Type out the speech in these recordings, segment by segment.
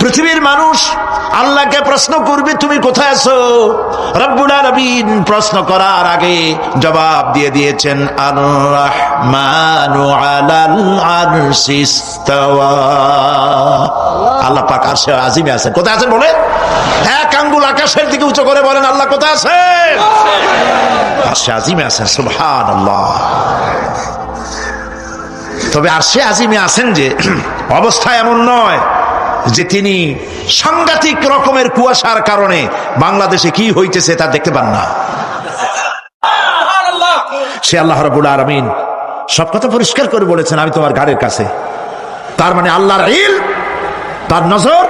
পৃথিবীর মানুষ আল্লাহকে প্রশ্ন করবে তুমি কোথায় আছো। রব্বুল আলামিন প্রশ্ন করার আগে জবাব দিয়ে দিয়েছেন আর রাহমানু আলাল আরশি ইস্তাওয়া। আল্লাহ পাক আরশে আজিমে আছেন। কোথায় আছেন বলে? এক আঙ্গুল আকাশের দিকে উঁচু করে বলেন আল্লাহ কোথায় আছেন? আরশে আজিমে আছেন। সুবহানাল্লাহ। তবে আরশে আজিমে আছেন যে অবস্থা এমন নয় যে তিনি সাংঘাতিক রকমের কুয়াশার কারণে বাংলাদেশে কি হইতেছে তা দেখতে পান না। সে আল্লাহ রাব্বুল আলামিন সব কথা পরিষ্কার করে বলেছেন আমি তোমার ঘাড়ের কাছে। তার মানে আল্লাহর ইলম, তার নজর,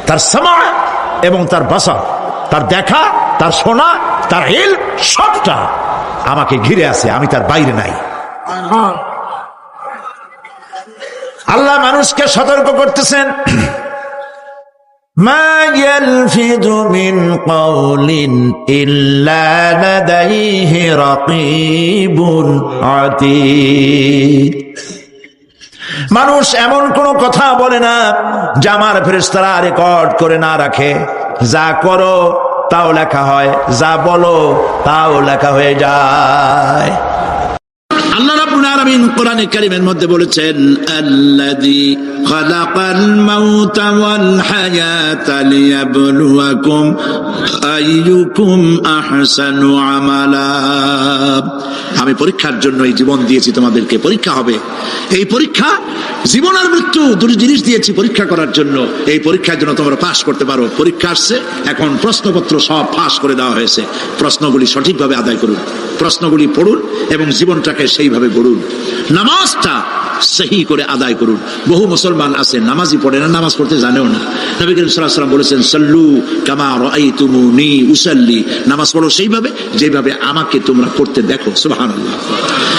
তার সামা এবং তার বাসার, তার দেখা, তার শোনা, তার ইলম সবটা আমাকে ঘিরে আছে, আমি তার বাইরে নাই। আল্লাহ মানুষকে সতর্ক করতেছেন মা ইয়ালফিযু মিন কাওলিন ইল্লা লাদাইহি রাকীবুন আতীদ। মানুষ এমন কোন কথা বলে না যা আমার ফেরেশতারা রেকর্ড করে না রাখে। যা করো তাও লেখা হয়, যা বলো তাও লেখা হয়ে যায়। আল্লাহ রাব্বুল আলামিন কোরআনে কারীমের মধ্যে বলেছেন আল্লাযী খালাকাল মাউতা ওয়াল হায়াতা লিয়াবলুয়াকুম আইয়ুকুম আহসানু আমালা। আমি পরীক্ষার জন্য এই জীবন দিয়েছি, তোমাদেরকে পরীক্ষা হবে। এই পরীক্ষা জীবন আর মৃত্যু দুটি জিনিস দিয়েছি পরীক্ষা করার জন্য। এই পরীক্ষার জন্য তোমরা পাস করতে পারো। পরীক্ষা আসছে, এখন প্রশ্নপত্র সব ফাঁস করে দেওয়া হয়েছে। প্রশ্নগুলি সঠিকভাবে আদায় করুন, প্রশ্নগুলি পড়ুন এবং জীবনটাকে সেইভাবে গড়ুন। নামাজটা সহি করে আদায় করুন। বহু মুসলমান আছে নামাজই পড়ে না, নামাজ পড়তে জানেও না। নবী করিম সাল্লাল্লাহু আলাইহি ওয়াসাল্লাম বলেছেন সাল্লু কামা রাআইতুমুনি উসাল্লি। নামাজ পড়ো সেইভাবে যেভাবে আমাকে তোমরা পড়তে দেখো। সুবহানাল্লাহ।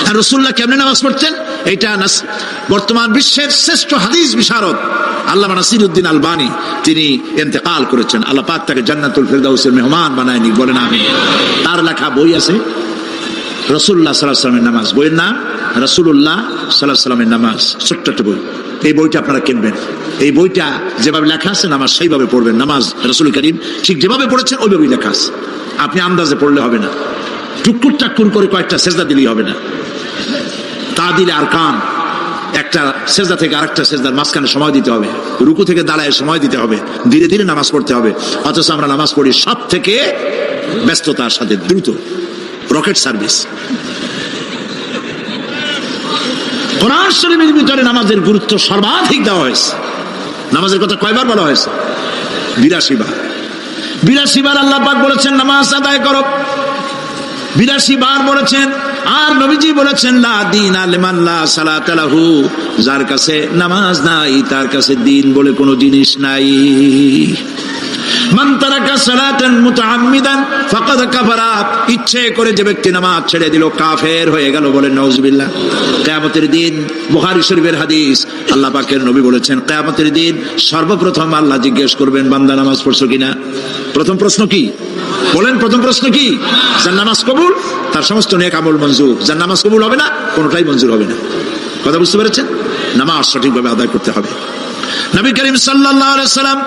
আর রাসূলুল্লাহ কেমনে নামাজ পড়তেন এটা বর্তমান বিশ্বের শ্রেষ্ঠ হাদিস বিশারদ আল্লামা নাসিরউদ্দিন আলবানী তিনি ইন্তেকাল করেছেন। আল্লাহ পাক তাকে জান্নাতুল ফেরদাউসের মেহমান বানায়নি, বলেন আমিন। তার লেখা বই আছে রাসূলুল্লাহ সাল্লাল্লাহু আলাইহি ওয়াসাল্লামের নামাজ। বইয়ের নাম রাসূলুল্লাহ সাল্লাল্লাহু আলাইহি ওয়াসাল্লামের নামাজ। ছোট্ট একটা বই। এই বইটা আপনারা কিনবেন। এই বইটা যেভাবে লেখা আছে নামাজ সেইভাবে পড়বেন। নামাজ রাসূল করিম ঠিক যেভাবে পড়েছেন ওইভাবেই লেখা আছে। আপনি আন্দাজে পড়লে হবে না, টুকুর টাক্কুর করে কয়েকটা সেজদা দিলেই হবে না। তা দিলে আর কান একটা সেজদা থেকে আরেকটা সেজদার মাঝখানে সময় দিতে হবে, রুকু থেকে দাঁড়ায় সময় দিতে হবে, ধীরে ধীরে নামাজ পড়তে হবে। অথচ আমরা নামাজ পড়ি সব থেকে ব্যস্ততার সাথে, দ্রুত, রকেট সার্ভিস। কোরআন শরীফের ভিতরে নামাজের গুরুত্ব সর্বাধিক দেওয়া হয়েছে। নামাজের কথা কয়বার বলা হয়েছে? 82 বার। 82 বার আল্লাহ পাক বলেছেন নামাজ আদায় করো। 82 বার বলেছেন। আর নবীজি বলেছেন লা দীনা লিমান লা সালাতা লাহু। যার কাছে নামাজ নাই তার কাছে দ্বীন বলে কোনো জিনিস নাই। মান তারাকা সালাতান মুতাআম্মিদান ফাকাদ কাফারা। ইচ্ছে করে যে ব্যক্তি নামাজ ছেড়ে দিল কাফের হয়ে গেল, বলেন নাউজুবিল্লাহ। কিয়ামতের দিন বুখারী শরীফের হাদিস, আল্লাহ পাকের নবী বলেছেন কিয়ামতের দিন সর্বপ্রথম আল্লাহ জিজ্ঞেস করবেন বান্দা নামাজ পড়ছো কিনা। প্রথম প্রশ্ন কি বলেন? প্রথম প্রশ্ন কি? যার নামাজ কবুল তার সমস্ত নেক আমল মঞ্জুর। যার নামাজ কবুল হবে না কোনোটাই মঞ্জুর হবে না। কথা বুঝতে পেরেছেন? নামাজ সঠিকভাবে আদায় করতে হবে। নবী করিম সাল্লাল্লাহু আলাইহি ওয়াসাল্লাম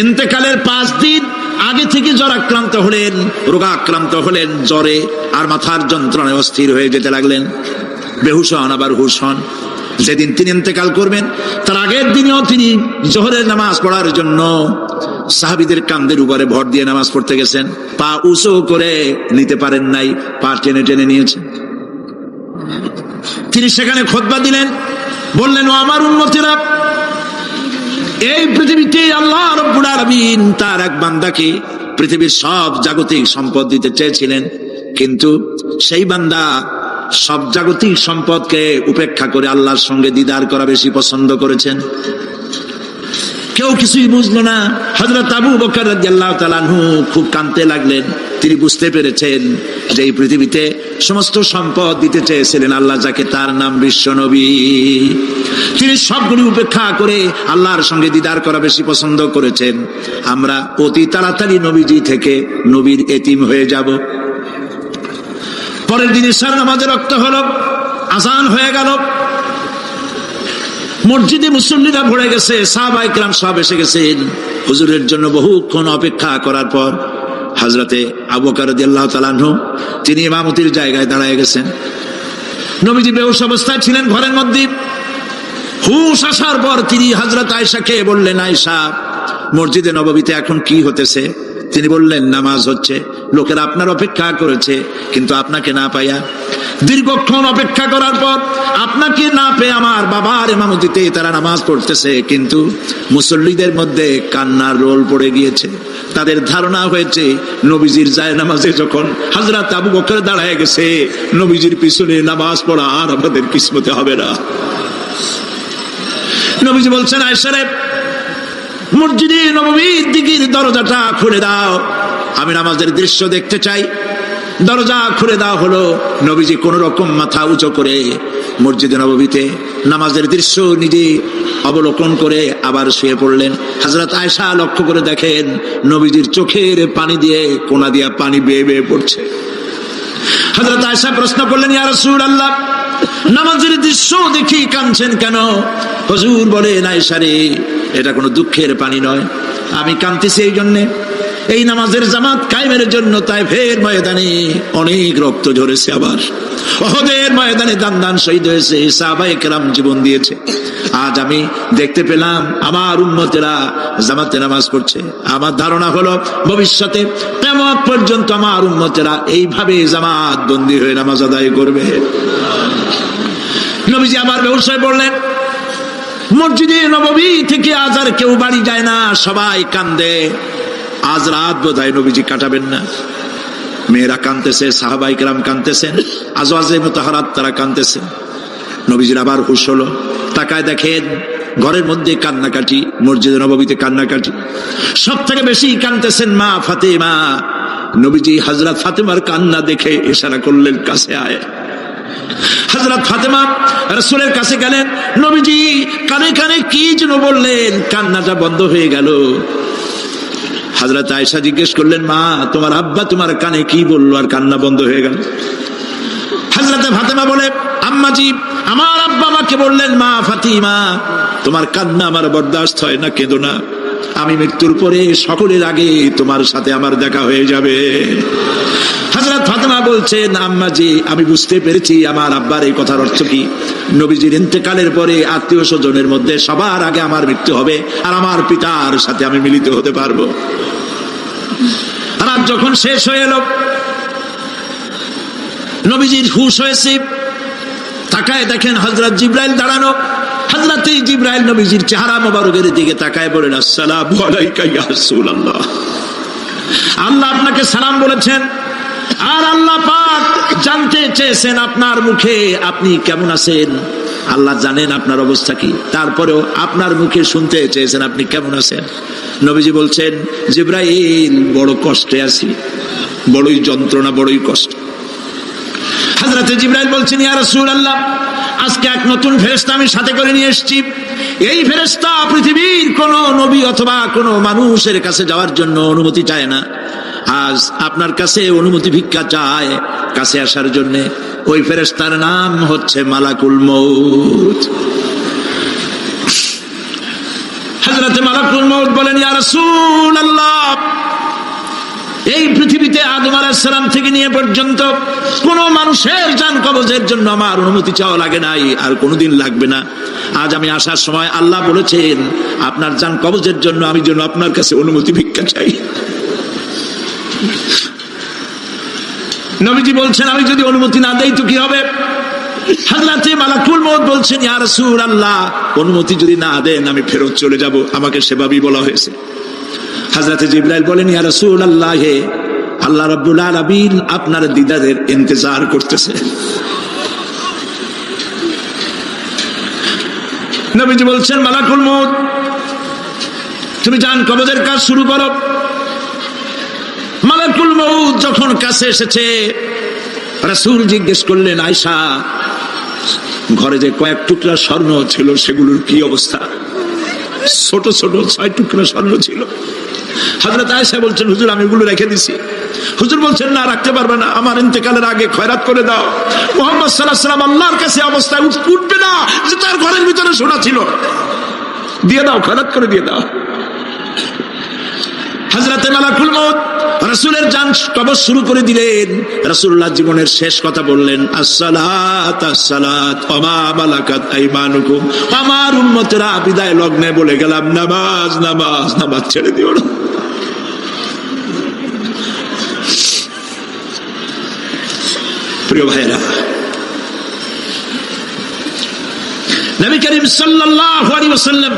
ইন্তেকালের 5 দিন আগে থেকে জ্বরাক্রান্ত হলেন, রোগাক্রান্ত হলেন, জ্বরে আর মাথার যন্ত্রণায় অস্থির হয়ে যেতে লাগলেন। বেহুশ হন আবার হুশ হন। যেদিন তিনি ইন্তেকাল করবেন তার আগের দিনেও তিনি জোহরের নামাজ পড়ার জন্য সাহাবীদের কাঁধের উপরে ভর দিয়ে নামাজ পড়তে গেছেন। পা উঁচু করে নিতে পারেন নাই, পা টেনে টেনে নিয়েছেন। তিনি সেখানে খুতবা দিলেন, বললেন ও আমার উম্মতেরা, এই পৃথিবীতে আল্লাহ রাব্বুল আলামিন তার এক বান্দাকে পৃথিবীর সব জাগতিক সম্পদ দিতে চেয়েছিলেন, কিন্তু সেই বান্দা সব জাগতিক সম্পদকে উপেক্ষা করে আল্লাহর সঙ্গে দিদার করা বেশি পছন্দ করেছেন। কেউ কিছুই বুঝলো না। হযরত আবু বকর রাদিয়াল্লাহু তাআলা আনহু খুব কাঁদতে লাগলেন। তিনি বুঝতে পেরেছেন যে এই পৃথিবীতে সমস্ত সম্পদ দিতে চেয়েছিলেন আল্লাহ যাকে, তার নাম বিশ্ব নবী। তিনি সবগুলি উপেক্ষা করে আল্লাহর সঙ্গে দিদার করা বেশি পছন্দ করেছেন। আমরা অতি তাড়াতাড়ি নবীজি থেকে নবীর এতিম হয়ে যাব। পরের দিন ইশার নামাজে রক্ত হলো, আযান হয়ে গেল। মসজিদে মুসল্লিরা ভরে গেছে, সাহাবায়ে কেরাম সব এসে গেছেন। হুজুরের জন্য বহুক্ষণ অপেক্ষা করার পর হযরতে আবু বকর রাদিয়াল্লাহু তাআলা আনহু তিনি ইমামতির জায়গায় দাঁড়ায় গেছেন। নবীজি বেহুশ অবস্থায় ছিলেন ঘরের মধ্যে। হুশ আসার পর তিনি হযরত আয়েশাকে বললেন, আয়েশা, মসজিদে নববীতে এখন কি হতেছে? তিনি বললেন, নামাজ হচ্ছে। লোকেরা আপনার অপেক্ষা করেছে, কিন্তু আপনাকে না পাইয়া, দীর্ঘক্ষণ অপেক্ষা করার পর আপনাকে না পেয়ে আমার বাবার ইমামতিতে তারা নামাজ পড়তেছে, কিন্তু মুসল্লিদের মধ্যে কান্নার রোল পড়ে গিয়েছে। তাদের ধারণা হয়েছে নবীজির জায়নামাজে যখন হযরত আবু বকর দাঁড়ায় গেছে, নবীজির পিছনে নামাজ পড়া আর আমাদের কিসমতে হবে না। নবীজি বলছেন, আয়েশা রে, মসজিদে নববীর দিকের দরজাটা খুলে দাও, আমি নামাজের দৃশ্য দেখতে চাই। দরজা খুলে দেওয়া হলো। নবীজি কোন রকম মাথা উঁচু করে মসজিদে নববীতে নামাজের দৃশ্য নিজে অবলোকন করে আবার শুয়ে পড়লেন। হযরত আয়েশা লক্ষ্য করে দেখেন নবীজির চোখের পানি দিয়ে কোনা দিয়া পানি বেয়ে বেয়ে পড়ছে। হযরত আয়েশা প্রশ্ন করলেন, ইয়া রাসূলুল্লাহ, নামাজের দৃশ্য দেখি কাঁদছেন কেন? হুজুর বলেন, আয়েশা রে, এটা কোনো দুঃখের পানি নয়, আমি কাঁদতেছি এই জন্যে, এই নামাজের জামাত কায়েমের জন্য তায়েফের ময়দানে অনেক রক্ত ঝরেছে, আবার উহুদের ময়দানে দান দান শহীদ হয়েছে, সাহাবায়ে কেরাম জীবন দিয়েছে। আজ আমি দেখতে পেলাম আমার উম্মতেরা জামাতে নামাজ পড়ছে। আমার ধারণা হলো ভবিষ্যতে কিয়ামত পর্যন্ত আমার উম্মতেরা এইভাবে জামাত বন্দী হয়ে নামাজ আদায় করবে। নবীজি আবার বেহুশ হয়ে পড়লেন। মসজিদে নববী থেকে আজ আর কেউ বাড়ি যায় না, সবাই কান্দে। আজ রাত বোধহয় নবীজি কাটাবেন না। মেয়েরা কাঁদতেছে, সাহাবায়ে কেরাম কাঁদতেছেন, আজওয়াজে মুতাহারাত তারা কাঁদতেছেন। নবীজির আবার হুঁশ হলো, তাকায় দেখেন ঘরের মধ্যে কান্নাকাটি, মসজিদে নববীতে কান্নাকাটি। সব থেকে বেশি কাঁদতেছেন মা ফাতেমা। নবীজি হযরত ফাতেমার কান্না দেখে ইশারা করলেন, কাছে আয়। হযরত ফাতেমা রাসূলের কাছে গেলেন। নবীজি কানে কানে কি যেন বললেন, কান্নাটা বন্ধ হয়ে গেল। হযরত আয়েশা জিজ্ঞেস করলেন, মা, তোমার আব্বা তোমার কানে কি বললো আর কান্না বন্ধ হয়ে গেল? হযরত ফাতেমা বলে, আম্মাজি, আমার আব্বা আমাকে বললেন, মা ফাতিমা, তোমার কান্না আমার বরদাস্ত হয় না, কেঁদো না, আমি মৃত্যুর পরে সকলের আগে তোমার সাথে আমার দেখা হয়ে যাবে। হযরত ফাতেমা বলছেন, আম্মাজি, আমি বুঝতে পেরেছি আমার আব্বার এই কথার অর্থ কি। নবীজির ইন্তেকালের পরে আত্মীয় স্বজনের মধ্যে সবার আগে আমার মৃত্যু হবে, আর আমার পিতার সাথে আমি মিলিত হতে পারবো। রাত যখন শেষ হয়ে এলো, নবীজির হুঁশ হয়েছে, তাকায় দেখেন হযরত জিবরাইল দাঁড়ানো। হযরত জিবরাইল নবীজির চেহারা মোবারকের দিকে তাকায় বলেন, আসসালামু আলাইকা ইয়া রাসূলুল্লাহ, আল্লাহ আপনাকে সালাম বলেছেন, আর আল্লাহ পাক জানতে চেয়েছেন আপনার মুখে আপনি কেমন আছেন। আল্লাহ জানেন আপনার অবস্থা কি, তারপরেও আপনার মুখে শুনতে চেয়েছেন আপনি কেমন আছেন। নবীজি বলছেন, জিবরাইল, বড় কষ্টে আছি, বড়ই যন্ত্রণা, বড়ই কষ্ট। হযরত জিবরাইল বলছেন, ইয়া রাসূলুল্লাহ, আজকে এক নতুন ফেরেশতা আমি সাথে করে নিয়ে এসেছি। এই ফেরেশতা পৃথিবীর কোন নবী অথবা কোন মানুষের কাছে যাওয়ার জন্য অনুমতি চায় না, আজ আপনার কাছে অনুমতি ভিক্ষা চায় কাছে আসার জন্য। ওই ফেরেশতার নাম হচ্ছে মালাকুল মউত। হযরত মালাকুল মউত বলেন, ইয়া রাসূলুল্লাহ, এই পৃথিবীতে আদম আলাইহিস সালাম থেকে নিয়ে পর্যন্ত কোন মানুষের জান কবজের জন্য আমার অনুমতি চাওয়া লাগে নাই, আর কোনোদিন লাগবে না। আজ আমি আসার সময় আল্লাহ বলেছেন আপনার জান কবজের জন্য আমি যেন আপনার কাছে অনুমতি ভিক্ষা চাই। নবীজি বলছেন, আমি যদি অনুমতি না দেই তো কি হবে? হযরত মালাকুল মউত বলছেন, ইয়া রাসূলুল্লাহ, অনুমতি যদি না দেন আমি ফেরত চলে যাব, আমাকে সেভাবেই বলা হয়েছে। হযরত জিবরাইল বলেন, ইয়া রাসূলুল্লাহ, আল্লাহ রাব্বুল আলামিন আপনার দিদারের ইন্তজার করতেছে। নবীজি বলছেন, মালাকুল মউত, তুমি জান কবজের কাজ শুরু করো। মালাকুল মউত যখন কাছে এসেছে, রাসূল জিজ্ঞেস করলেন, আয়েশা, ঘরে যে কয়েক টুকরা স্বর্ণ ছিল সেগুলোর কি অবস্থা? ছোট ছোট 6 টুকরা স্বর্ণ ছিল। হযরত আয়েশা বলছেন, হুজুর, আমি এগুলো রেখে দিছি। হুজুর বলছেন না, রাখতে পারবে না, আমার ইন্তেকালের আগে খয়রাত করে দাও। মুহাম্মদ সাল্লাল্লাহু আলাইহি ওয়াসাল্লাম আল্লাহর কাছে অবস্থায় উঠবে না যে তার ঘরের ভিতরে সোনা ছিল, দিয়ে দাও, খয়রাত করে দিয়ে দাও। হযরতে মালাকুল মউত রাসূলের জান কবজ শুরু করে দিলেন। রাসূলুল্লাহ জীবনের শেষ কথা বললেন, আসসালাত আসসালাত ওয়া মা মালাকাত আইমানুকুম। আমার উম্মতেরা বিদায় লগ্নে বলে গেলাম, নামাজ নামাজ নামাজ ছেড়ে দিও না। প্রিয় ভাইরা, নবী করিম সাল্লাল্লাহু আলাইহি ওয়াসাল্লাম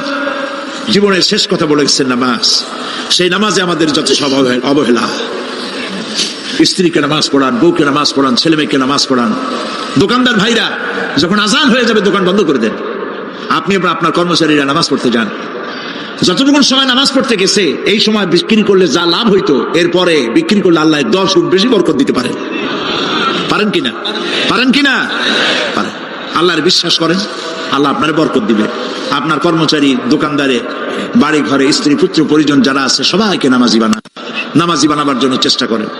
জীবনের শেষ কথা বলেছেন নামাজ। সেই নামাজে আমাদের যত সব অবহেলা, স্ত্রীকে নামাজ পড়ান, বউকে নামাজ পড়ান, ছেলে মেয়েকে নামাজ পড়ান। দোকানদার ভাইরা যখন আজান হয়ে যাবে দোকান বন্ধ করে দেন, আপনি আপনার কর্মচারীরা নামাজ পড়তে যান। যতটুকু সময় নামাজ পড়তে গেছে এই সময় বিক্রি করলে যা লাভ হইতো, এরপরে বিক্রি করলে আল্লাহ 10 গুণ বেশি বরকত দিতে পারেন। পারেন কিনা? পারেন কিনা? পারেন। আল্লাহর বিশ্বাস করেন, আল্লাহ আপনার বরকত দিবে। আপনার কর্মচারী, দোকানদারে, বাড়ি ঘরে স্ত্রী পুত্র পরিজন যারা আছে সবাইকে নামাজি বানাবার জন্য চেষ্টা করেন।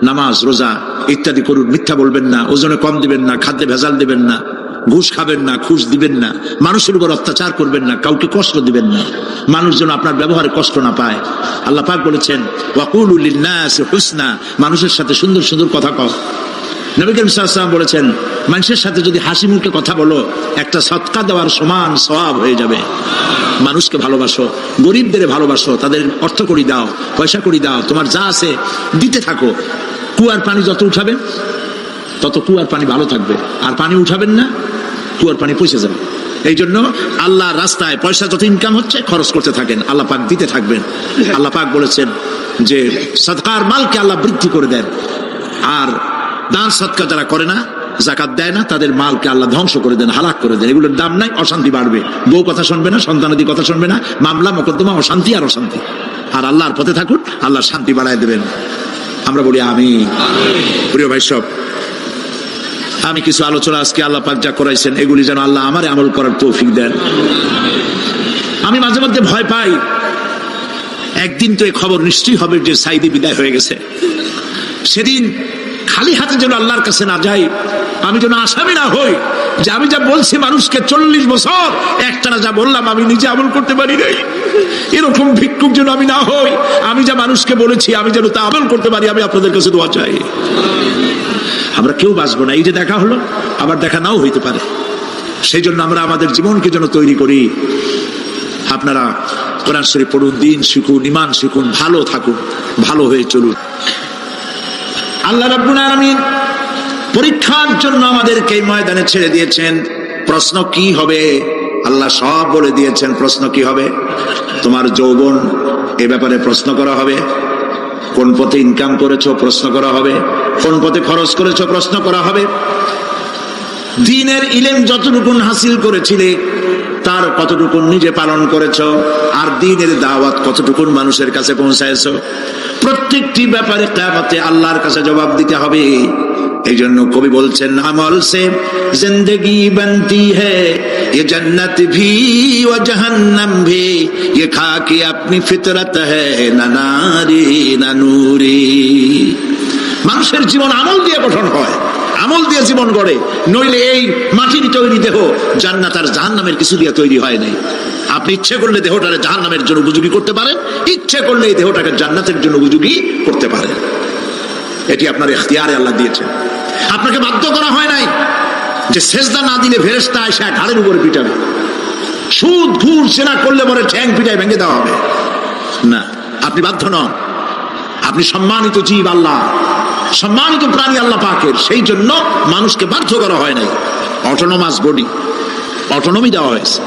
নামাজ রোজা ইত্যাদি করুন। মিথ্যা বলবেন না, ওজনে কম দিবেন না, খাদ্যে ভেজাল দিবেন না, ঘুষ খাবেন না, ঘুষ দিবেন না, মানুষের উপর অত্যাচার করবেন না, কাউকে কষ্ট দিবেন না, মানুষ যেন আপনার ব্যবহারে কষ্ট না পায়। আল্লাহ পাক বলেছেন, ওয়াকুলু লিন্নাসি হুসনা, মানুষের সাথে সুন্দর সুন্দর কথা কও। নবী করিম সাল্লাল্লাহু আলাইহি ওয়াসাল্লাম বলেছেন, মানুষের সাথে যদি হাসি মুখে কথা বলো একটা সদকা দেওয়ার সমান সওয়াব হয়ে যাবে। মানুষকে ভালোবাসো, গরিবদের ভালোবাসো, তাদের অর্থ করি দাও, পয়সা করি দাও, তোমার যা আছে দিতে থাকো। কুয়ার পানি যত উঠাবেন তত কুয়ার পানি ভালো থাকবে, আর পানি উঠাবেন না কুয়ার পানি পচে যাবে। এই জন্য আল্লাহর রাস্তায় পয়সা যত ইনকাম হচ্ছে খরচ করতে থাকেন, আল্লাহ পাক দিতে থাকবেন। আল্লাহ পাক বলেছেন যে সদকার মালকে আল্লাহ বৃদ্ধি করে দেন, আর দান সদকা যারা করে না, যাকাত দেয় না, তাদের মালকে আল্লাহ ধ্বংস করে দেন, হালাক করে দেন। এগুলোর দাম নাই, অশান্তি বাড়বে, বউ কথা শুনবে না, সন্তানাদি কথা শুনবে না, মামলা মোকদ্দমা, অশান্তি আর অশান্তি। আর আল্লাহর পথে থাকুন, আল্লাহ শান্তি বাড়ায় দেবেন। আমরা বলি আমিন। প্রিয় ভাই সব, আমি কিছু আলোচনা আজকে আল্লাহ পাক যা করাইছেন এগুলি যেন আল্লাহ আমারে আমল করার তৌফিক দেন। আমি মাঝে মধ্যে ভয় পাই, একদিন তো এই খবর নিশ্চয়ই হবে যে সাইদি বিদায় হয়ে গেছে। সেদিন খালি হাতে যেন আল্লাহর কাছে না যাই, আমি যেন আসামি না হই যে আমি যা বলছি মানুষকে 40 বছর একটানা যা বললাম আমি নিজে আমল করতে পারি নাই। এরকম ভিক্ষুক যেন আমি না হই, আমি যা মানুষকে বলেছি আমি যেন তা আমল করতে পারি। আমি আপনাদের কাছে দোয়া চাই। আমরা কেউ বাঁচবো না, এই যে দেখা হলো আবার দেখা নাও হইতে পারে। সেই জন্য আমরা আমাদের জীবনকে যেন তৈরি করি। আপনারা কোরআন শরীফ পড়ুন, দিন শিখুন, ঈমান শিখুন, ভালো থাকুন, ভালো হয়ে চলুন। আল্লাহ রাব্বুল আলামিন পরীক্ষার জন্য আমাদেরকে এই ময়দানে ছেড়ে দিয়েছেন। প্রশ্ন কি হবে আল্লাহ সব বলে দিয়েছেন। প্রশ্ন কি হবে? তোমার যৌবন, এ ব্যাপারে প্রশ্ন করা হবে। কোন পথে ইনকাম করেছো প্রশ্ন করা হবে। কোন পথে খরচ করেছো প্রশ্ন করা হবে। দ্বীনের ইলম যতটুকু হাসিল করেছিলে তার কতটুকু নিজে পালন করেছো, আর দ্বীনের দাওয়াত কতটুকু মানুষের কাছে পৌঁছায়ছো, প্রত্যেকটি ব্যাপারে কিয়ামতে আল্লাহর কাছে জবাব দিতে হবে। এই জন্য কবি বলছেন, আমল সে জিন্দেগি বনতি হ্যায় ये जन्नत भी व जहन्नम भी ये खाकी अपनी फितरत है ना नारी ना नूरी। মানুষের জীবন আমল দিয়ে গঠন হয়, আমল দিয়ে জীবন গড়ে, নইলে এই মাটির তৈরি দেহ জান্নাত আর জাহান্নামের কিছু দিয়ে তৈরি হয় নাই। আপনি ইচ্ছে করলে দেহটাকে জাহান্নামের জন্য উপযোগী করতে পারেন, ইচ্ছে করলে এই দেহটাকে জান্নাতের জন্য উপযোগী করতে পারেন। এটি আপনার ইখতিয়ারে আল্লাহ দিয়েছেন, আপনাকে বাধ্য করা হয় নাই যে সেজদা না দিলে ফেরেশতা এসে ঘাড়ের উপরে পিটাবে, সুদ ঘুষ সেনা করলে পরে ঠ্যাং পিটায় ভেঙে দেওয়া হবে না। আপনি বাধ্য নন, আপনি সম্মানিত জীব, আল্লাহ সম্মানিত প্রাণী আল্লাহ পাকের। সেই জন্য মানুষকে বাধ্য করা হয় নাই। অটোনোমাস বডি, অটোনমি দেওয়া হয়েছে,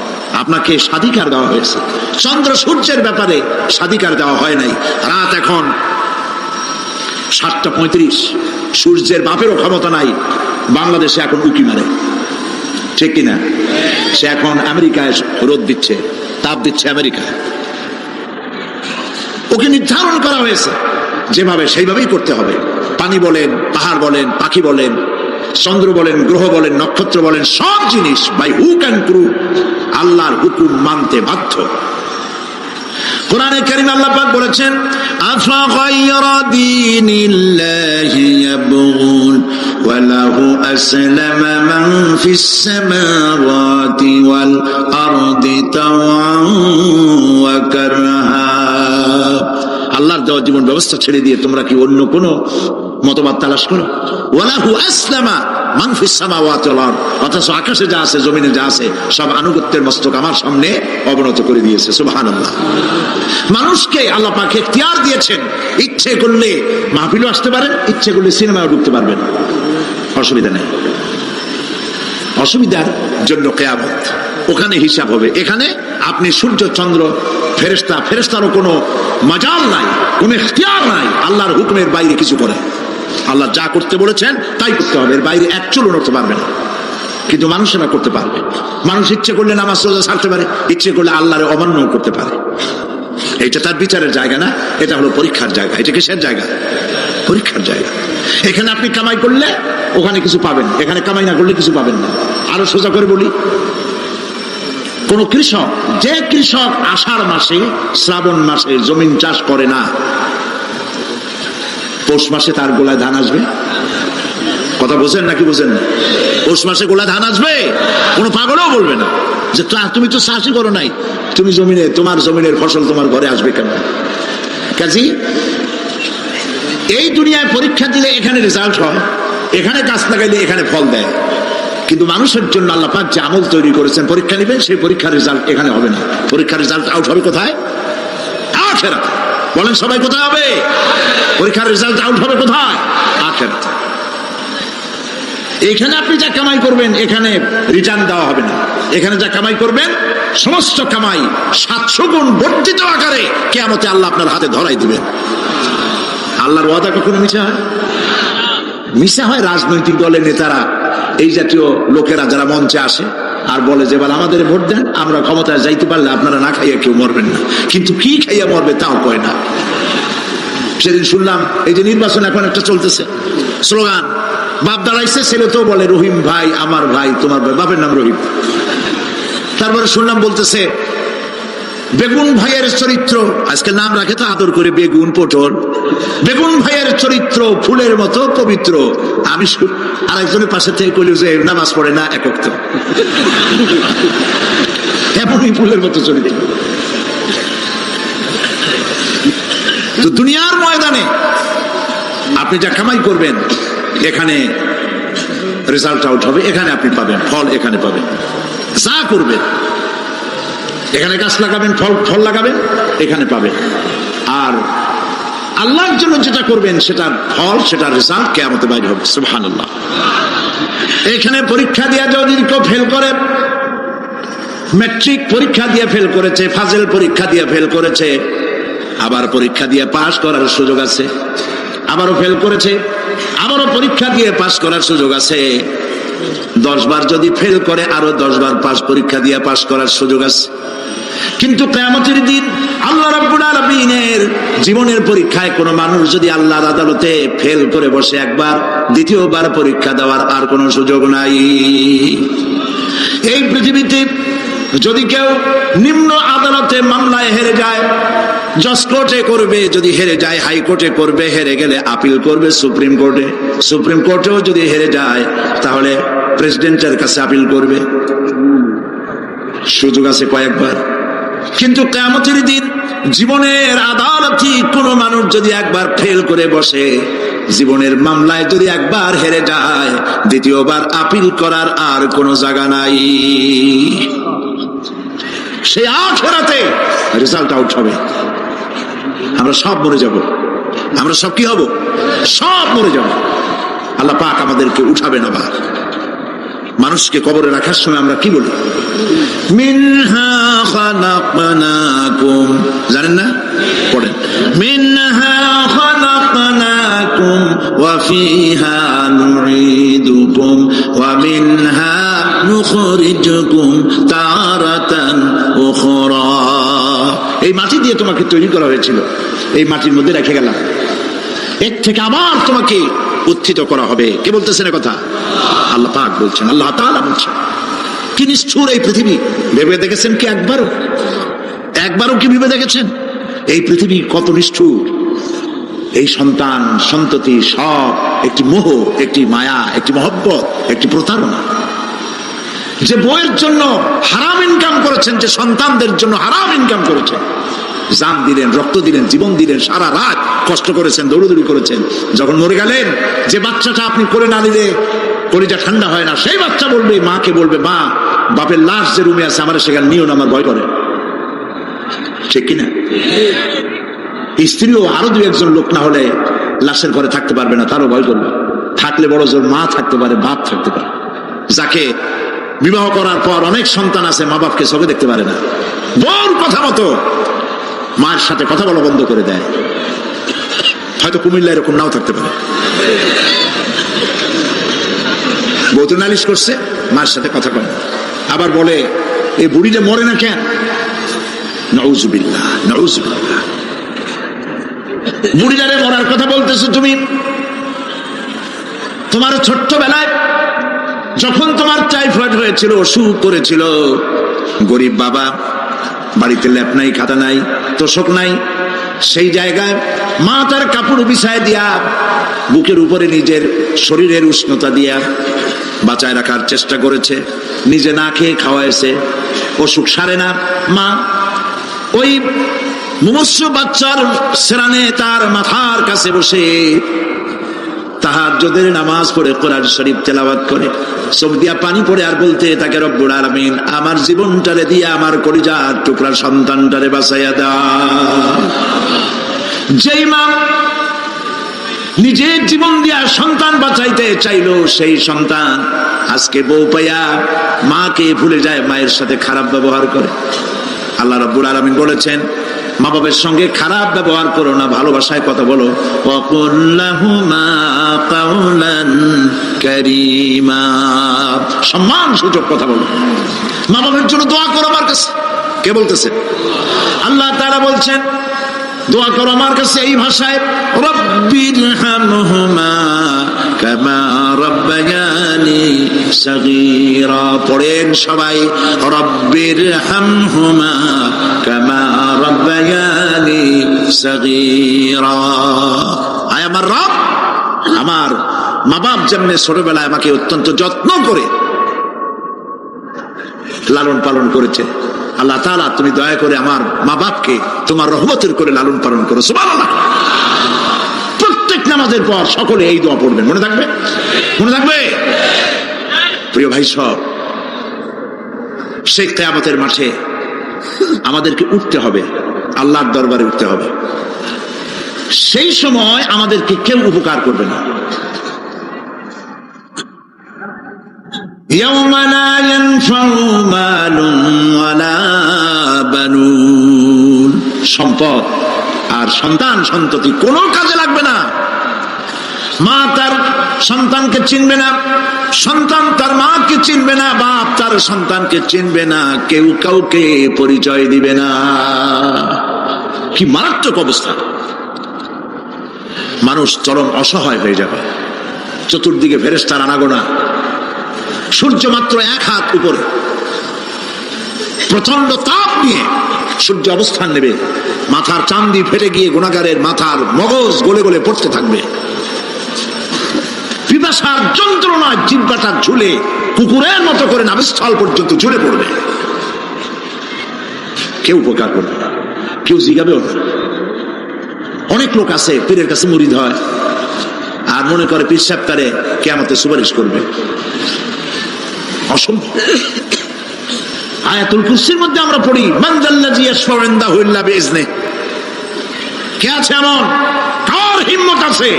আপনাকে স্বাধিকার দেওয়া হয়েছে। চন্দ্র সূর্যের ব্যাপারে স্বাধিকার দেওয়া হয় নাই। রাত এখন 7:35, সূর্যের বাপেরও ক্ষমতা নাই বাংলাদেশে এখন উকি মারে, ঠিক কিনা? সে এখন আমেরিকায় রোদ দিচ্ছে, তাপ দিচ্ছে আমেরিকায়। ওকে নির্ধারণ করা হয়েছে যেভাবে সেইভাবেই করতে হবে। পানি বলেন, পাহাড় বলেন, পাখি বলেন, চন্দ্র বলেন, গ্রহ বলেন, নক্ষত্র বলেন, সব জিনিস বাই হুক অ্যান্ড ক্রুক আল্লাহর হুকুম মানতে বাধ্য। কোরআনে কারীমে আল্লাহ পাক বলেছেন, আফা গায়রা দীনিল্লাহি ইয়াবগুন ওয়া লাহু আসলামা মান ফিস সামাওয়াতি ওয়াল আরদি তাওআন ওয়া কারহা। আল্লাহর দেওয়া জীবন ব্যবস্থা ছেড়ে দিয়ে তোমরা কি অন্য কোন মতবাদ তালাশ করো? ওয়া লাহু আসলামা মান ফিস সামাওয়াতি ওয়াল আরদ, অথচ আকাশে যা আছে জমিনে যা আছে সব আনুগত্যের মস্তক আমার সামনে অবনত করে দিয়েছে। সুবহানাল্লাহ। মানুষকে আল্লাহ পাক ইখতিয়ার দিয়েছেন, ইচ্ছে করলে মাহফিলে আসতে পারেন, ইচ্ছে করলে সিনেমায় ঢুকতে পারবেন, অসুবিধা নেই। অসুবিধার জন্য কিয়ামত, ওখানে হিসাব হবে। এখানে আপনি সূর্য চন্দ্র ফেরেশতারও কোনো মাজাল নাই, কোনো ইখতিয়ার নাই আল্লাহর হুকুমের বাইরে কিছু করে। আল্লাহ যা করতে বলেছেন তাই করতে হবে, এর বাইরে এক চুলও নড়তে পারবে না। কিন্তু মানুষেরা করতে পারবে। মানুষ ইচ্ছে করলে নামাজ রোজা ছাড়তে পারে, ইচ্ছে করলে আল্লাহর অমান্য করতে পারে। এটা তার বিচারের জায়গা না, এটা হলো পরীক্ষার জায়গা। এটা কিসের জায়গা? পরীক্ষার জায়গা। এখানে আপনি কামাই করলে ওখানে কিছু পাবেন, এখানে কামাই না করলে কিছু পাবেন না। আরো সোজা করে বলি, কোন কৃষক, যে কৃষক আষাঢ় মাসে শ্রাবণ মাসে জমিন চাষ করে না, পৌষ মাসে তার গোলায় ধান আসবে? কথা বোঝেন নাকি বোঝেন না? পৌষ মাসে গোলায় ধান আসবে? কোনো পাগলও বলবে না যে তুমি তো চাষই করো নাই, তুমি জমিনে, তোমার জমিনের ফসল তোমার ঘরে আসবে কেন? কাজী এই দুনিয়ায় পরীক্ষা দিলে এখানে রেজাল্ট হয়, এখানে গাছ লাগাইলে এখানে ফল দেয়। কিন্তু মানুষের জন্য আল্লাহ পাক যে আমল তৈরি করেছেন, পরীক্ষা নেবেন, সেই পরীক্ষার রেজাল্ট এখানে হবে না। পরীক্ষার রেজাল্ট আউট হবে কোথায়? আখিরাতে। বলেন সবাই কোথায় হবে? পরীক্ষার রেজাল্ট আউট হবে কোথায়? আখিরাতে। এখানে আপনি যা কামাই করবেন এখানে রিটার্ন দেওয়া হবে না। এখানে যা কামাই করবেন সমস্ত কামাই 700 গুণ বর্ধিত আকারে কিয়ামতে আল্লাহ আপনার হাতে ধরাই দিবেন। আল্লাহর ওয়াদা কখনো মিছা হয়? মিছা হয় রাজনৈতিক দলের নেতারা, এই জাতীয় লোকেরা যারা মঞ্চে আসে আর বলে যে এবার আমাদের ভোট দেন, আমরা ক্ষমতায় যাইতে পারলে আপনারা না খাইয়া কেউ মরবেন না। কিন্তু কি খাইয়া মরবে তাও কয় না। সেদিন শুনলাম এই যে নির্বাচন এখন একটা চলতেছে, স্লোগান বাপ দাঁড়াইছে, ছেলে তো বলে রহিম ভাই আমার ভাই, তোমার ভাই, বাপের নাম রহিম। তারপরে শুনলাম বলতেছে বেগুন ভাইয়ের চরিত্র, আজকে নাম রাখে তো আদর করে বেগুন পটল, বেগুন ভাইয়ের চরিত্র ফুলের মতো পবিত্র। আমি আরেকজনের পাশে থেকে কইল যে নামাজ পড়ে না একক, তো এমনই ফুলের মতো চরিত্র। তো দুনিয়ার ময়দানে আপনি যা কামাই করবেন এখানে রেজাল্ট আউট হবে, এখানে আপনি পাবেন ফল, এখানে পাবেন। যা করবেন এখানে গাছ লাগাবেন, ফল লাগাবেন, এখানে পাবেন। আর আল্লাহর জন্য যেটা করবেন সেটার ফল, সেটার রেজাল্ট কিয়ামতে বাইরে হবে। সুবহানাল্লাহ। এখানে পরীক্ষা দিয়ে যদি কেউ ফেল করে, ম্যাট্রিক পরীক্ষা দিয়ে ফেল করেছে, ফাজেল পরীক্ষা দিয়ে ফেল করেছে, আবার পরীক্ষা দিয়ে পাস করার সুযোগ আছে, আবারও ফেল করেছে, আবারও পরীক্ষা দিয়ে পাস করার সুযোগ আছে। 10 বার যদি ফেল করে আরো 10 বার পরীক্ষা দিয়ে পাস করার সুযোগ আছে। কিন্তু কিয়ামতের দিন আল্লাহ রাব্বুল আলামিনের জীবনের পরীক্ষায় কোনো মানুষ যদি আল্লাহর আদালতে ফেল করে বসে একবার, দ্বিতীয়বার পরীক্ষা দেওয়ার আর কোনো সুযোগ নাই। এই পৃথিবীতে যদি কেউ নিম্ন আদালতে মামলায় হেরে যায়, জজ কোর্টে করবে, যদি হেরে যায় হাইকোর্টে করবে, হেরে গেলে আপিল করবে সুপ্রিম কোর্টে, সুপ্রিম কোর্টেও যদি হেরে যায় তাহলে প্রেসিডেন্টের কাছে আপিল করবে। সুযোগ আছে কয়েকবার। কিন্তু কিয়ামতের দিন জীবনের আদালতে কোনো মানুষ যদি একবার ফেল করে বসে, জীবনের মামলায় যদি একবার হেরে যায়, দ্বিতীয়বার আপিল করার আর কোনো জায়গা নাই। সেই আখিরাতে রেজাল্ট আউট হবে। আমরা সব মরে যাব, আমরা সব কি হব? সব মরে যাব। আল্লাহ পাক আমাদেরকে উঠাবেন আবার। মানুষকে কবরে রাখার সময় আমরা কি বলি? মিনহা খালাকনাকুম, জানেন না? পড়েন, মিনহা খালাকনাকুম ওয়া ফিহা নুঈদুকুম ওয়া মিনহা নুখরিজুকুম তারাতান উখরা। এই মাটি দিয়ে তোমাকে তৈরি করা হয়েছিল, এই মাটির মধ্যে রেখে গেলাম, এর থেকে আবার তোমাকে উত্থিত করা হবে। কে বলতেছেন কথা? আল্লাহ পাক বলছেন, আল্লাহ তাআলা বলছেন। কি নিষ্ঠুর এই পৃথিবী! ভেবে দেখেছেন কি একবারও কি ভেবে দেখেছেন? এই পৃথিবী কত নিষ্ঠুর, এই সন্তান সন্ততি সব একটি মোহ, একটি মায়া, একটি মহব্বত, একটি প্রতারণা। যে বইয়ের জন্য হারাম ইনকাম করেছেন, যে সন্তানদের জন্য হারাম ইনকাম করেছেন, জান দিলেন, রক্ত দিলেন, জীবন দিলেন, সারা রাত কষ্ট করেছেন, দৌড়দৌড়ি করেছেন, যখন মরে গেলেন, যে বাচ্চাটা আপনি করে না নিলে কলিজা ঠান্ডা হয় না, সেই বাচ্চা বলবে, মাকে বলবে, মা বাপের লাশ যে রুমে আছে আমার সেখানে নিও না, আমার ভয় করে। ঠিক কিনা? স্ত্রীও আরো দু একজন লোক না হলে লাশের ঘরে থাকতে পারবে না, তারও ভয় করবে। থাকলে বড় জোর মা থাকতে পারে, বাপ থাকতে পারে। যাকে বিবাহ করার পর অনেক সন্তান আছে, মা বাপকে চোখে দেখতে পারে না, বউর কথা মতো মায়ের সাথে কথা বলা বন্ধ করে দেয়। হয়তো কুমিল্লা এরকম নাও থাকতে পারে, বউ তো নালিশ করছে, মায়ের সাথে কথা কয়। আবার বলে এই বুড়িটা মরে না কেন? নাউজুবিল্লাহ, নাউজুবিল্লাহ। বুড়িটারে মরার কথা বলতেছো তুমি? তোমার ছোট্টবেলায় যখন তোমার টাইফয়েড হয়েছিল, অসুখ করেছিল, গরিব বাবা, বাড়িতে ল্যাপ নাই, খাতা নাই, তোষক নাই, সেই জায়গায় মা তার কাপড় বিছায় দিয়া বুকের উপরে নিজের শরীরের উষ্ণতা দিয়া বাঁচায় রাখার চেষ্টা করেছে, নিজে না খেয়ে খাওয়াইছে, অসুখ সারে না। মা ওই মুমূর্ষু বাচ্চার সেরানে তার মাথার কাছে বসে তাহাজ্জুদের নামাজ পড়ে কোরআন শরীফ তেলাওয়াত করে চোখ দিয়া পানি পড়ে আর বলতে তাকে, রব্বুল আলামিন আমার জীবনটারে দিয়া আমার কলিজার টুকরা সন্তানটারে বাঁচাইয়া দাও। যেই মা নিজের জীবন দিয়া সন্তান বাঁচাইতে চাইলো, সেই সন্তান আজকে বউ পাইয়া মাকে ভুলে যায়, মায়ের সাথে খারাপ ব্যবহার করে। আল্লাহ রাব্বুল আলামিন বলেছেন, মা বাবার সঙ্গে খারাপ ব্যবহার করো না, ভালোবাসায় কথা বলো। ওয়াকুল লাহুমা কাওলান কারীমা, সম্মান সূচক কথা বলো। মা বাবার জন্য দোয়া করো আমার কাছে। কে বলতেছে? আল্লাহ তাআলা বলছেন দোয়া করো আমার কাছে এই ভাষায়, রব্বিরহামহুমা কামা রাব্বায়ানি সাগীরা। পড়েন সবাই, রব্বিরহামহুমা কামা রাব্বায়ানি সাগীরা। আয় আমার রব, আমার মা বাপ যেমন ছোটবেলায় আমাকে অত্যন্ত যত্ন করে লালন পালন করেছে, আল্লাহ তাআলা তুমি দয়া করে আমার মা বাপকে তোমার রহমতের করে লালন পালন করো। সুবহানাল্লাহ। প্রত্যেক নামাজের পর সকলে এই দোয়া পড়বেন, মনে থাকবে? মনে থাকবে? প্রিয় ভাই সব, সেই কিয়ামতের মাঠে আমাদেরকে উঠতে হবে, আল্লাহর দরবারে উঠতে হবে। সেই সময় আমাদেরকে কেউ উপকার করবে না। يوم لا ينفع مال ولا بنون, সম্পদ আর সন্তান সন্ততি কোনো কাজে লাগবে না। মা তার সন্তানকে চিনবে না, সন্তান তার মাকে চিনবে না, বাপ তার সন্তানকে চিনবে না, কেউ কাউকে পরিচয় দিবে না। কি মারাত্মক অবস্থা! মানুষ চরম অসহায় হয়ে যাবে। চতুর্দিকে ফেরেশতার আনাগোনা, সূর্য মাত্র 1 হাত উপরে, প্রচন্ড তাপ নিয়ে সূর্য অবস্থান নেবে, মাথার চামড়ি ফেটে গিয়ে গুনাহগারের মাথার মগজ গলে গলে পড়তে থাকবে। পিপাসার যন্ত্রণায় জিহ্বাটা ঝুলে কুকুরের মতো করে নাভিস্থল পর্যন্ত ঝুলে পড়বে। কেউ উপকার করবে না, কেউ জিগাবেও না। অনেক লোক আছে পীরের কাছে মুরিদ হয় আর মনে করে পীর সাহেব তারে কিয়ামতে সুপারিশ করবে। অসম্ভব। আয়াতুল কুরসির মধ্যে আমরা পড়ি, মান যাল্লাযী ইয়াশফাউ ইনদাহু ইল্লা বিইজনিহি। কে আছে এমন? কার হিম্মত আছে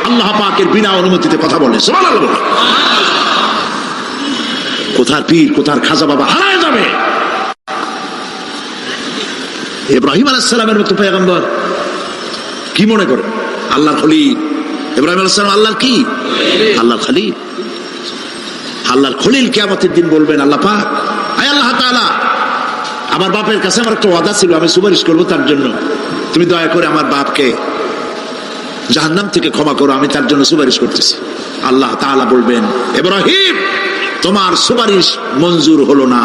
আল্লাহ পাকের বিনা অনুমতিতে কথা বলে? সুবহানাল্লাহ। কোথার পীর, কোথার খাজা বাবা হারায় যাবে। ইব্রাহিম আলাইহিস সালামের মতো পয়গম্বর কি মনে করে? আল্লাহর খলিল। ইব্রাহিম আলাইহিস সালাম আল্লাহর কি? আল্লাহর খলিল। আল্লাহর খলিল কিয়ামতের দিন বলবেন, আল্লাহ পাক, আয় আল্লাহ তাআলা, আমার বাপের কাছে আমার একটা ওয়াদা ছিল, আমি সুপারিশ করবো তার জন্য, তুমি দয়া করে আমার বাপকে জাহান্নাম থেকে ক্ষমা করো, আমি তার জন্য সুপারিশ করতেছি। আল্লাহ তাআলা বলবেন, ইব্রাহিম তোমার সুপারিশ মঞ্জুর হলো না।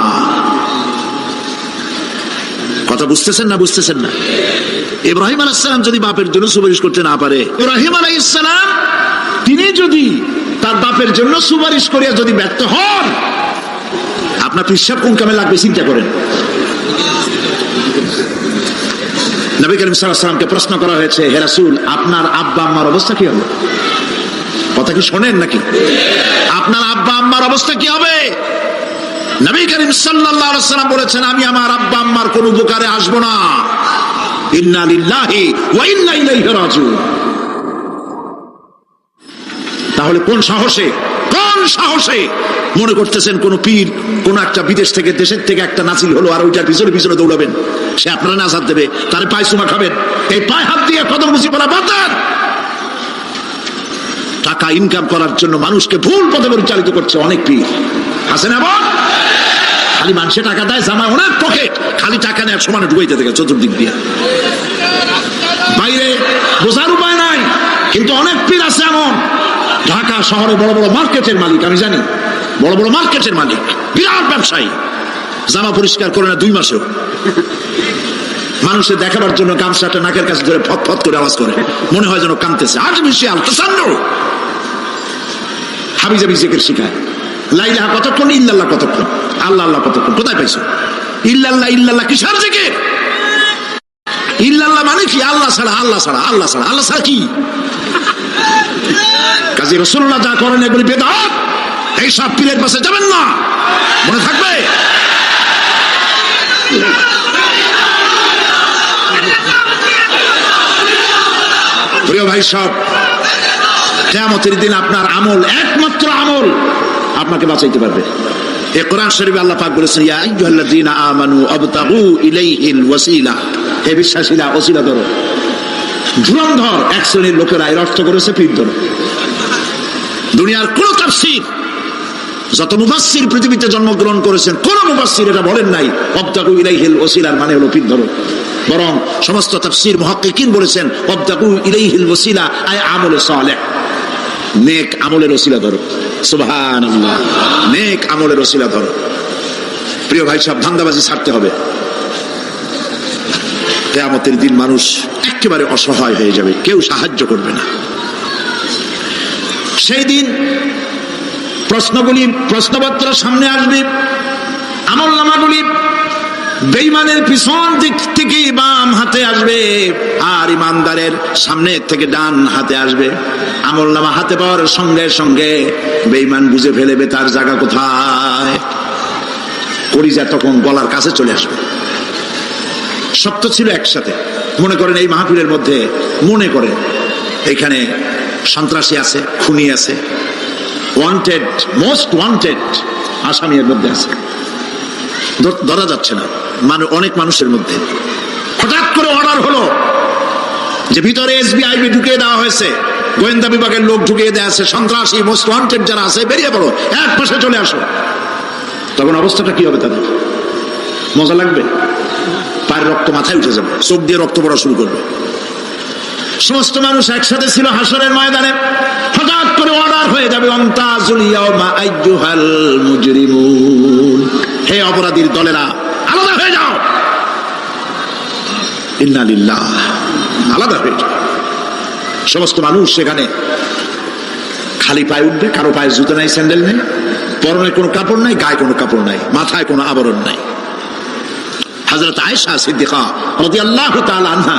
কথা বুঝতেছেন না? বুঝতেছেন না? ইব্রাহিম আলাইহিস সালাম যদি বাপের জন্য সুপারিশ করতে না পারে, ইব্রাহিম আলাইহিস সালাম তিনি যদি তার বাপের জন্য সুপারিশ করিয়া যদি ব্যর্থ হন, আপনার পিসাব কোন কামে লাগবে চিন্তা করেন। নবী করিম সাল্লাল্লাহু আলাইহি ওয়াসাল্লামকে প্রশ্ন করা হয়েছে, হে রাসূল, আপনার আব্বা আম্মার অবস্থা কি হবে? কথা কি শোনেন নাকি? আপনার আব্বা আম্মার অবস্থা কি হবে? নবী করিম সাল্লাল্লাহু আলাইহি ওয়াসাল্লাম বলেছেন, আমি আমার আব্বা আম্মার কোন উপকারে আসবো না। ইন্না লিল্লাহি ওয়া ইন্না ইলাইহি রাজিউন। তাহলে কোন সাহসে মনে করতেছেন কোন পীর কোন একটা বিদেশ থেকে দেশের থেকে একটা নাসিল হলো আর ওইটার পিছনে পিছনে দৌড়াবেন, সে আপনারা নাজাত দেবে, তার পায়ে চুমা খাবেন? এই পায়ে হাত দিয়ে কদম মুছি বলা বাতান। টাকা ইনকাম করার জন্য মানুষকে ভুল পথে পরিচালিত করছে অনেক পীর আছে না? খালি মানুষে টাকা দেয়, জামায় অনেক পকেট, খালি টাকা নেয় সমানে ডুবাইতে থাকে চতুর্দিক দিয়ে, বাইরে বোঝার উপায় নাই। কিন্তু অনেক পীর আছে এমন, ঢাকা শহরে বড় বড় মার্কেটের মালিক, আমি জানি বড় বড় মার্কেটের মালিক, বিরাট ব্যবসায়ী, জামা পরিষ্কার করে না 2 মাসেও, মানুষের দেখাবার জন্য গামছাটা নাকের কাছে ধরে ফত ফত করে আওয়াজ করে, মনে হয় যেন কাঁদতেছে। আজ বিশাল হাবিজাবি জিকির শিখায়, লা ইলাহা কতক্ষণ, ইল্লাল্লাহ কতক্ষণ, আল্লাহ আল্লাহ কতক্ষণ, কোথায় পাইছো? ইল্লাল্লাহ ইল্লাল্লাহ কিসের জিকির? ইল্লাল্লাহ মানে কি? আল্লাহ ছাড়া, আল্লাহ ছাড়া, আল্লাহ ছাড়া, আল্লাহ ছাড়া কি? কাজী রাসূলুল্লাহ যা করেন এগুলি বেদাত। এই সব পীরের পাশে যাবেন না, মনে থাকবে। প্রিয় ভাই সব, কিয়ামতের দিন আপনার আমল, একমাত্র আমল আপনাকে বাঁচাইতে পারবে। এই কোরআন শরীফে আল্লাহ পাক বলেছেন, ইয়া আইয়ুহাল্লাযীনা আমানু আবতাগু ইলাইহিল ওয়াসিলা, হে বিশ্বাসীরা ওসিলা ধরো। ধুরন্ধর এক শ্রেণীর লোকেরা এর অর্থ করেছে পীর ধরো। দুনিয়ার কোন তাফসীর, যত মুফাসসির পৃথিবীতে জন্মগ্রহণ করেছেন, কোন মুফাসসির এটা বলেন নাই আবতাগু ইলাইহিল ওয়াসিলার মানে হলো পীর ধরো। বরং সমস্ত তাফসীর মুহাক্কিকিন বলেছেন আবতাগু ইলাইহিল ওয়াসিলা আয় আমলে সালেহ, নেক আমলের ওসিলা ধরো। সুবহানাল্লাহ, নেক আমলের ওসিলা ধরো। প্রিয় ভাই সব, ধান্দাবাজি ছাড়তে হবে। কিয়ামতের দিন মানুষ একেবারে অসহায় হয়ে যাবে, কেউ সাহায্য করবে না। সেই দিন প্রশ্নপত্র সামনে আসবে, আমলনামাগুলি বেঈমানের পিছন দিক থেকে বাম হাতে আসবে, আর ইমানদারের সামনে থেকে ডান হাতে আসবে। আমলনামা হাতে পাওয়ার সঙ্গে সঙ্গে বেঈমান বুঝে ফেলবে তার জায়গা কোথায়, কলিজা তখন গলার কাছে চলে আসবে। সত্য ছিল একসাথে, মনে করেন এই মাহফিলের মধ্যে, মনে করেন এখানে সন্ত্রাসী আছে, খুনি আছে, ওয়ান্টেড, মোস্ট ওয়ান্টেড আসামি এর মধ্যে আছে, ধরা যাচ্ছে না অনেক মানুষের মধ্যে। হঠাৎ করে অর্ডার হলো যে ভিতরে এসবিআইবি ঢুকিয়ে দেওয়া হয়েছে, গোয়েন্দা বিভাগের লোক ঢুকিয়ে দেওয়া আছে, সন্ত্রাসী মোস্ট ওয়ান্টেড যারা আছে বেরিয়ে পড়ো, এক পাশে চলে আসো। তখন অবস্থাটা কি হবে তাদের? মজা লাগবে? পায়ের রক্ত মাথায় উঠে যাবে, চোখ দিয়ে রক্ত পড়া শুরু করবে। সমস্ত মানুষ একসাথে ছিল হাসরের ময়দানে, হঠাৎ করে অর্ডার হয়ে যাবে, আমতাজুল ইয়াওমা আইয়ুহাল মুজরিমুন, হে অপরাধীর দলেরা আলাদা হয়ে যাও। ইন্না লিল্লাহ, আলাদা হয়ে যাও। সমস্ত মানুষ সেখানে খালি পায়ে উঠবে, কারো পায়ে জুতো নাই, স্যান্ডেল নেই, পরনে কোনো কাপড় নাই, গায়ে কোনো কাপড় নাই, মাথায় কোনো আবরণ নাই। হযরত আয়েশা সিদ্দিকা রাদিয়াল্লাহু তাআলা আনহা,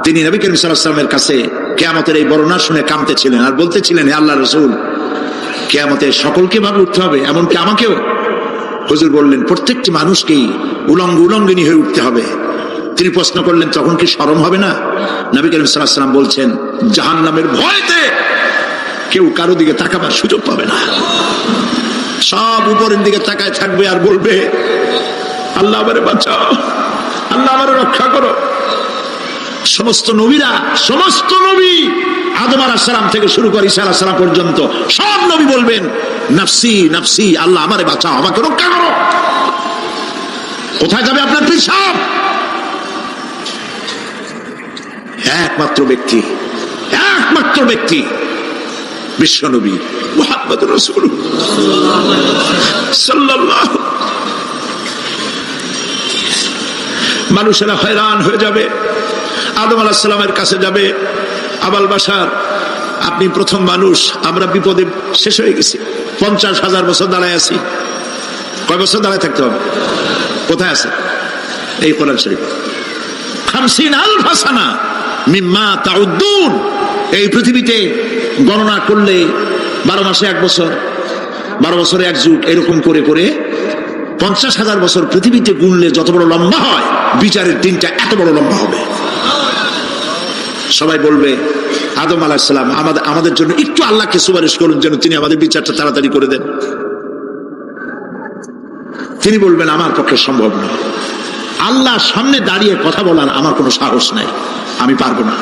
তিনি নবী করিম সাল্লাল্লাহু আলাইহি ওয়াসাল্লামের কাছে কিয়ামতের এই বর্ণনা শুনে কাঁদতেছিলেন আর বলতেছিলেন, হে আল্লাহর রাসূল, কিয়ামতে সকলকে ভাবে উঠতে হবে, এমনকি আমাকেও? হুজুর বললেন, প্রত্যেকটি মানুষকেই উলঙ্গিনী হয়ে উঠতে হবে। তিনি প্রশ্ন করলেন, তখন কি শরম হবে না? নবী করিম সাল্লাল্লাহু আলাইহি ওয়াসাল্লাম বলছেন, জাহান্নামের ভয়তে কেউ কারো দিকে তাকাবার সুযোগ পাবে না। সব উপরের দিকে তাকায় থাকবে আর বলবে, আল্লাহ আমারে বাঁচাও, আল্লাহ আমারে রক্ষা করো। সমস্ত নবী আদম আলাইহিস সালাম থেকে শুরু করে ঈসা আলাইহিস সালাম পর্যন্ত সব নবী বলবেন, নাফসি নাফসি, আল্লাহ আমারে বাঁচাও, আমাকে রক্ষা করো। কোথায় যাবে আপনার পিছাব? একমাত্র ব্যক্তি বিশ্বনবী মুহাম্মদুর রাসূলুল্লাহ সাল্লাল্লাহু। মানুষেরা হয়রান হয়ে যাবে, আদম আলাইহিস সালামের কাছে যাবে, আবাল বাশার আপনি প্রথম মানুষ, আমরা বিপদে শেষ হয়ে গেছি, 50,000 বছর দাঁড়ায় আছি। কয় বছর দাঁড়ায় থাকতে হবে? কোথায় আছে? এই কোরআন শরীফ 50,000 সানা মিম্মা তাউদ্দুন। এই পৃথিবীতে গণনা করলে 12 মাসে 1 বছর, 12 বছরে 1 যুগ, এরকম করে করে 50,000 বছর পৃথিবীতে গুনলে যত বড় লম্বা হয়, বিচারের দিনটা এত বড় লম্বা হবে। সবাই বলবে আদম আলাইহিস সালাম আমাদের জন্য একটু আল্লাহকে সুপারিশ করুন যেন তিনি আমাদের বিচারটা তাড়াতাড়ি করে দেন। তিনি বলবেন আমার পক্ষে সম্ভব নয়, আল্লাহর সামনে দাঁড়িয়ে কথা বলার আমার কোনো সাহস নাই, আমি পারবো না।